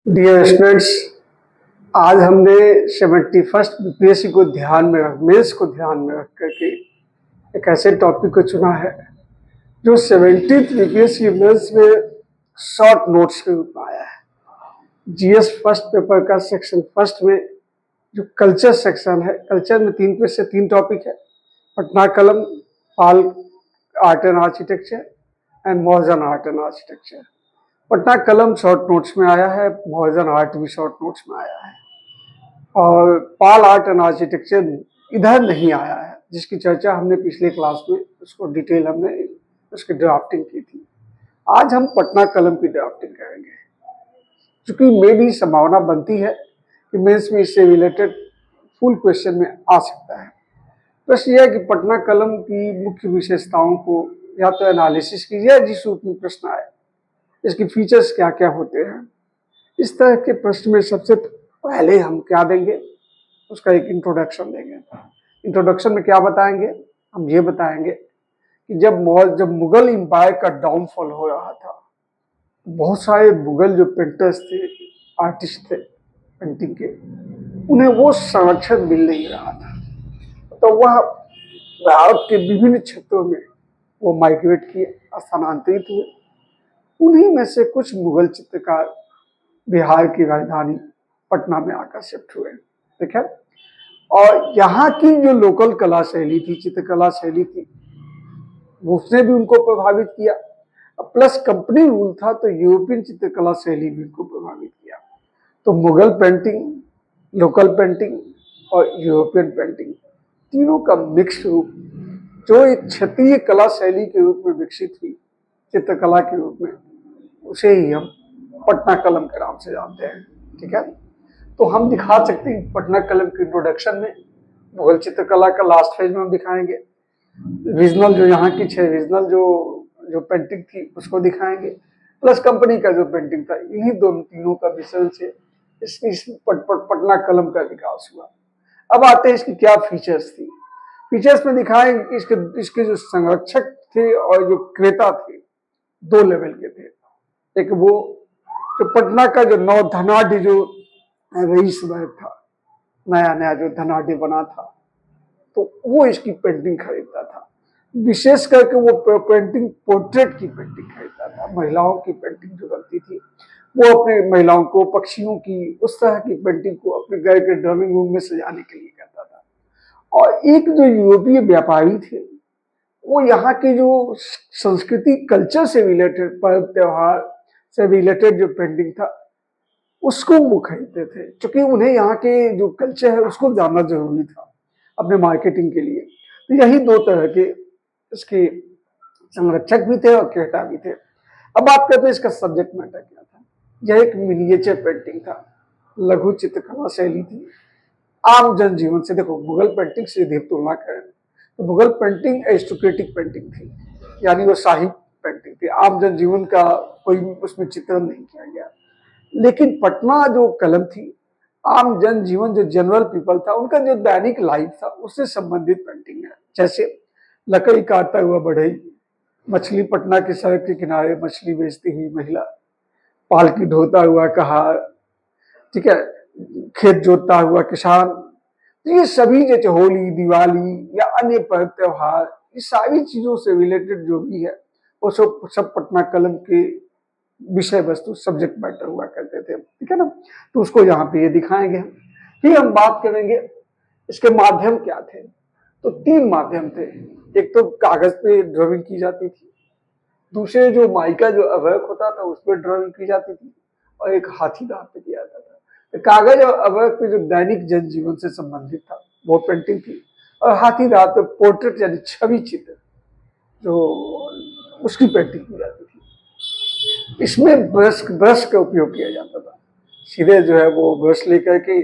Dear students, आज हमने 71st BPSC को ध्यान में रख मेंस को ध्यान में रख करके एक ऐसे टॉपिक को चुना है जो 70th बीपीएससी मेंस में शॉर्ट नोट्स के रूप में आया है। जीएस फर्स्ट पेपर का सेक्शन फर्स्ट में जो कल्चर सेक्शन है, कल्चर में 3 पे से 3 टॉपिक है। Patna Kalam, Pala art and architecture and modern art and architecture. Patna Kalam short notes में आया है, मॉडर्न आर्ट भी शॉर्ट नोट्स में आया है और पाल आर्ट एंड आर्किटेक्चर इधर नहीं आया है, जिसकी चर्चा हमने पिछले क्लास में उसको डिटेल हमने उसकी ड्राफ्टिंग की थी। आज हम पटना कलम की ड्राफ्टिंग करेंगे, क्योंकि मेरी संभावना बनती है कि मेंस में इससे रिलेटेड फुल क्वेश्चन में आ सकता है। प्रश्न यह है कि पटना कलम की मुख्य विशेषताओं को या तो एनालिसिस कीजिए जिस रूप में प्रश्न आए, इसके फीचर्स क्या क्या होते हैं। इस तरह के प्रश्न में सबसे पहले हम क्या देंगे, उसका एक इंट्रोडक्शन देंगे। इंट्रोडक्शन में क्या बताएंगे, हम ये बताएंगे कि जब मुगल एम्पायर का डाउनफॉल हो रहा था, बहुत सारे मुगल जो पेंटर्स थे, आर्टिस्ट थे पेंटिंग के, उन्हें वो संरक्षण मिल नहीं रहा था। तो वह भारत के विभिन्न क्षेत्रों में वो माइग्रेट किए, स्थानांतरित हुए। उन्हीं में से कुछ मुगल चित्रकार बिहार की राजधानी पटना में आकर शिफ्ट हुए, ठीक है। और यहाँ की जो लोकल कला शैली थी, चित्रकला शैली थी, उसने भी उनको प्रभावित किया। प्लस कंपनी रूल था, तो यूरोपियन चित्रकला शैली भी उनको प्रभावित किया। तो मुगल पेंटिंग, लोकल पेंटिंग और यूरोपियन पेंटिंग तीनों का मिक्स रूप, जो एक क्षेत्रीय कला शैली के रूप में विकसित हुई, चित्रकला के रूप में, उसे ही हम पटना कलम के नाम से जानते हैं, ठीक है। तो हम दिखा सकते हैं पटना कलम के इंट्रोडक्शन में मुगल चित्रकला का लास्ट फेज में हम दिखाएंगे। रीजनल जो यहाँ की रीजनल जो पेंटिंग थी उसको दिखाएंगे, प्लस कंपनी का जो पेंटिंग था। इन्हीं तीनों का मिश्रण से पटना कलम का विकास हुआ। अब आते हैं इसकी क्या फीचर्स थी। फीचर्स में दिखाएंगे इसके जो संरक्षक थे और जो क्रेता थे, 2 लेवल के थे। एक वो तो पटना का जो नौ धनाढ़ जो रईस वर्ग था, नया नया जो धनाढ़ बना था, तो वो इसकी पेंटिंग खरीदता था। विशेष करके वो पेंटिंग पोर्ट्रेट की पेंटिंग खरीदता था। महिलाओं की पेंटिंग जो बनती थी, वो अपने महिलाओं को, पक्षियों की, उस तरह की पेंटिंग को अपने घर के ड्राइंग रूम में सजाने के लिए करता था। और एक जो यूरोपीय व्यापारी थे, वो यहाँ के जो संस्कृति, कल्चर से रिलेटेड, पर्व त्योहार से रिलेटेड जो पेंटिंग था, उसको वो खरीदते थे, क्योंकि उन्हें यहाँ के जो कल्चर है उसको जानना जरूरी था अपने मार्केटिंग के लिए। तो यही 2 तरह के इसके संरक्षक भी थे और क्रेता भी थे। अब बात करते हैं इसका सब्जेक्ट मैटर क्या था। यह एक मिनिएचर पेंटिंग था, लघु चित्रकला शैली थी, आम जनजीवन से। देखो, मुगल पेंटिंग से यदि तुलना करें तो मुगल पेंटिंग एरिस्टोक्रेटिक पेंटिंग थी, यानी वो शाही पेंटिंग थी, आम जनजीवन का कोई उसमें चित्रण नहीं किया गया। लेकिन पटना जो कलम थी, आम जनजीवन, जो जनरल पीपल था, उनका जो दैनिक लाइफ था, उससे संबंधित पेंटिंग है। जैसे लकड़ी काटता हुआ बढ़ई, मछली, पटना के सड़क के किनारे मछली बेचती हुई महिला, पालकी ढोता हुआ कहार, ठीक है, खेत जोतता हुआ किसान। तो ये सभी जैसे होली, दिवाली या अन्य पर्व त्योहार, ये सारी चीजों से रिलेटेड जो भी है, वो सब पटना कलम के विषय वस्तु, सब्जेक्ट मैटर हुआ करते थे, ठीक है ना। तो उसको यहाँ पे ये दिखाएंगे। फिर हम बात करेंगे इसके माध्यम क्या थे। तो 3 माध्यम थे। एक तो कागज पे ड्राइंग की जाती थी, दूसरे जो माइका जो अवर्क होता था उस पर ड्राइंग की जाती थी, और एक हाथी दांत पे किया जाता था। तो कागज और अवर्क पे जो दैनिक जनजीवन से संबंधित था वो पेंटिंग थी, और हाथी दांत पे पोर्ट्रेट यानी छवि चित्र जो उसकी पेंटिंग की जाती थी। इसमें ब्रश का उपयोग किया जाता था, सीधे जो है वो ब्रश लेकर के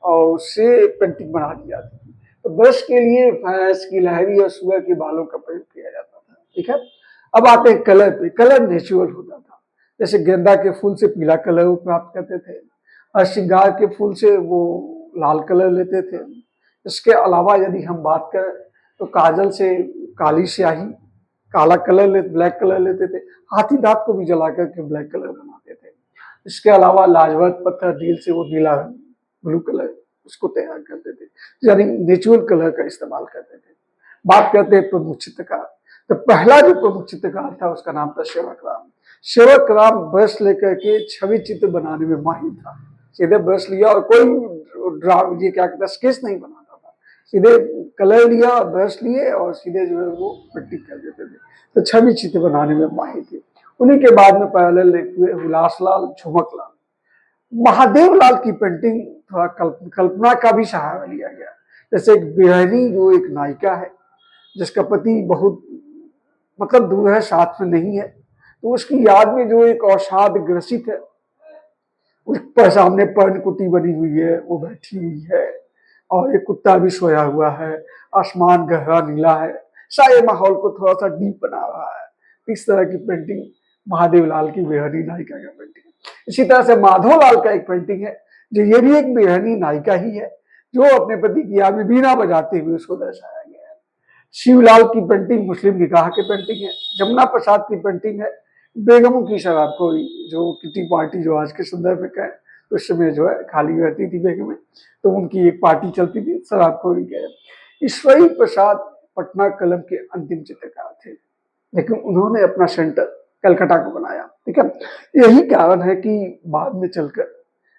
और उससे पेंटिंग बना दी जाती थी। तो ब्रश के लिए भैंस की लहरी और सुअर के बालों का प्रयोग किया जाता था, ठीक है। अब आते हैं कलर पे। कलर नेचुरल होता था, जैसे गेंदा के फूल से पीला कलर वो प्राप्त करते थे, और श्रृंगार के फूल से वो लाल कलर लेते थे। इसके अलावा यदि हम बात करें तो काजल से काली स्याही, काला कलर ब्लैक कलर लेते थे। हाथी दांत को भी जला करके ब्लैक कलर बनाते थे। इसके अलावा लाजवंत पत्थर नील से वो नीला रंग, ब्लू कलर उसको तैयार करते थे, यानी नेचुरल कलर का इस्तेमाल करते थे। बात करते हैं प्रमुख चित्रकार। तो पहला जो प्रमुख चित्रकार था उसका नाम था सेवक राम। सेवक राम ब्रश लेकर के छवि चित्र बनाने में माहिर था। सीधे ब्रश लिया और कोई ये क्या कहता है स्केच नहीं बनाता था, सीधे कलर लिया, ब्रश लिए और सीधे जो है वो पेंटिंग कर देते थे। तो छवि चित्र बनाने में माहिर थे। उन्हीं के बाद में पैरेलल लिखते हुए हुलासलाल, झुमक लाल, महादेव लाल की पेंटिंग थोड़ा कल्पना का भी सहारा लिया गया। जैसे एक बिरहनी जो एक नायिका है जिसका पति बहुत मतलब दूर है, साथ में नहीं है, तो उसकी याद में जो एक अवसाद ग्रसित है, उस पर सामने पर्णकुटी बनी हुई है, वो बैठी हुई है और एक कुत्ता भी सोया हुआ है, आसमान गहरा नीला है, सारे माहौल को थोड़ा सा डीप बना रहा है। इस तरह की पेंटिंग महादेव लाल की बेहनी नायिका का पेंटिंग है। इसी तरह से माधव लाल का एक पेंटिंग है जो ये भी एक बेहनी नायिका ही है, जो अपने पति की याद में बीना बजाते हुए उसको दर्शाया गया है। शिवलाल की पेंटिंग मुस्लिम निकाह की पेंटिंग है। जमुना प्रसाद की पेंटिंग है बेगमों की शराबखोरी, जो किटी पार्टी जो आज के संदर्भ में कहें उस समय जो है खाली रहती थी बेगमें, तो उनकी एक पार्टी चलती थी शराबखोरी के। ईश्वरी प्रसाद पटना कलम के अंतिम चित्रकार थे, लेकिन उन्होंने अपना सेंटर कलकत्ता को बनाया। ठीक है, यही कारण है कि बाद में चलकर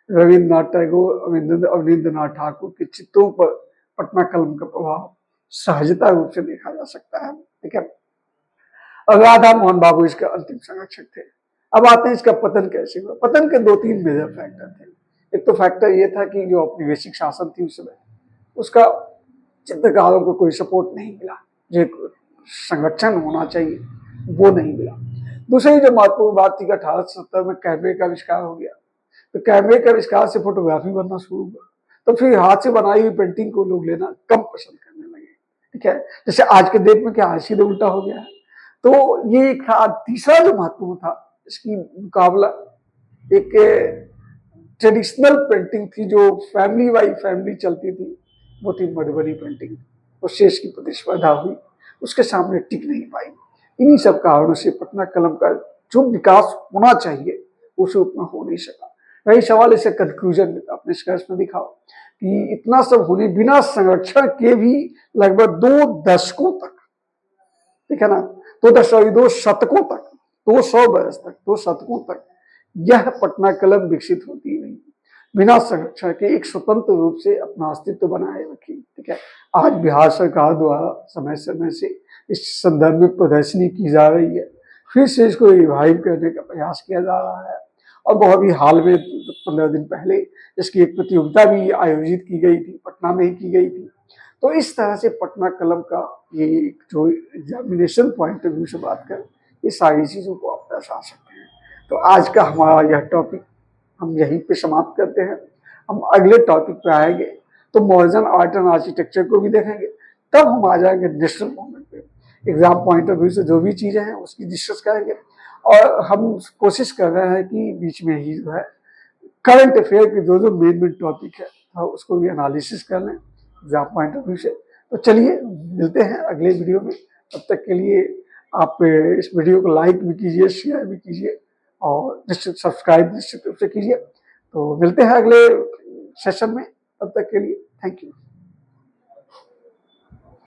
रविन्द्रनाथ टैगोर, अवनींद्रनाथ ठाकुर के चित्रों पर पटना कलम का प्रभाव सहजता रूप से देखा जा सकता है। ठीक है, राधा मोहन बाबू इसके अंतिम संरक्षक थे। अब आते हैं इसका पतन कैसे हुआ। पतन के 2-3 मेजर फैक्टर थे। एक तो फैक्टर ये था कि जो औपनिवेशिक शासन थी उस समय, उसका चित्रकारों को कोई सपोर्ट नहीं मिला, जो संरक्षण होना चाहिए वो नहीं मिला। दूसरी जो महत्वपूर्ण बात थी कि 1870 में कैमरे का आविष्कार हो गया, तो कैमरे के आविष्कार से फोटोग्राफी बनना शुरू हुआ, तो फिर हाथ से बनाई हुई पेंटिंग को लोग लेना कम पसंद करने लगे। ठीक है, जैसे आज के डेट में क्या सीधे उल्टा हो गया है। तो ये एक था। तीसरा जो महत्वपूर्ण था इसकी मुकाबला एक ट्रेडिशनल पेंटिंग थी जो फैमिली बाई फैमिली चलती थी, वो थी मधुबनी पेंटिंग। और शेष की प्रतिस्पर्धा हुई, उसके सामने टिक नहीं पाई। इन्हीं सब कारणों से पटना कलम का जो विकास होना चाहिए उसे उतना हो नहीं सका। वही सवाल इसे कंक्लूजन में अपने निष्कर्ष में दिखाओ कि इतना सब होने बिना संरक्षण के भी लगभग 2 दशकों तक, ठीक है ना, 2 शतकों तक, 200 वर्ष तक, 2 शतकों तक यह पटना कलम विकसित होती नहीं, बिना संरक्षण के एक स्वतंत्र रूप से अपना अस्तित्व बनाए रखी। ठीक है, आज बिहार सरकार द्वारा समय समय से इस संदर्भ में प्रदर्शनी की जा रही है, फिर से इसको रिवाइव करने का प्रयास किया जा रहा है। और बहुत ही हाल में 15 दिन पहले इसकी एक प्रतियोगिता भी आयोजित की गई थी, पटना में ही की गई थी। तो इस तरह से पटना कलम का ये जो एग्जामिनेशन पॉइंट ऑफ व्यू से बात करें, ये सारी चीज़ों को आप दर्शा सकते हैं। तो आज का हमारा यह टॉपिक हम यहीं पे समाप्त करते हैं। हम अगले टॉपिक पे आएंगे तो मॉडर्न आर्ट एंड आर्किटेक्चर को भी देखेंगे, तब हम आ जाएंगे नेशनल मूवमेंट पे। एग्जाम पॉइंट ऑफ व्यू से जो भी चीज़ें हैं उसकी डिस्कस करेंगे, और हम कोशिश कर रहे हैं कि बीच में ही जो है करंट अफेयर के जो मेन टॉपिक है उसको भी एनालिसिस कर लें एग्जाम पॉइंट ऑफ व्यू से। तो चलिए मिलते हैं अगले वीडियो में। तब तक के लिए आप इस वीडियो को लाइक भी कीजिए, शेयर भी कीजिए और निश्चित सब्सक्राइब निश्चित रूप से कीजिए। तो मिलते हैं अगले सेशन में, तब तक के लिए थैंक यू।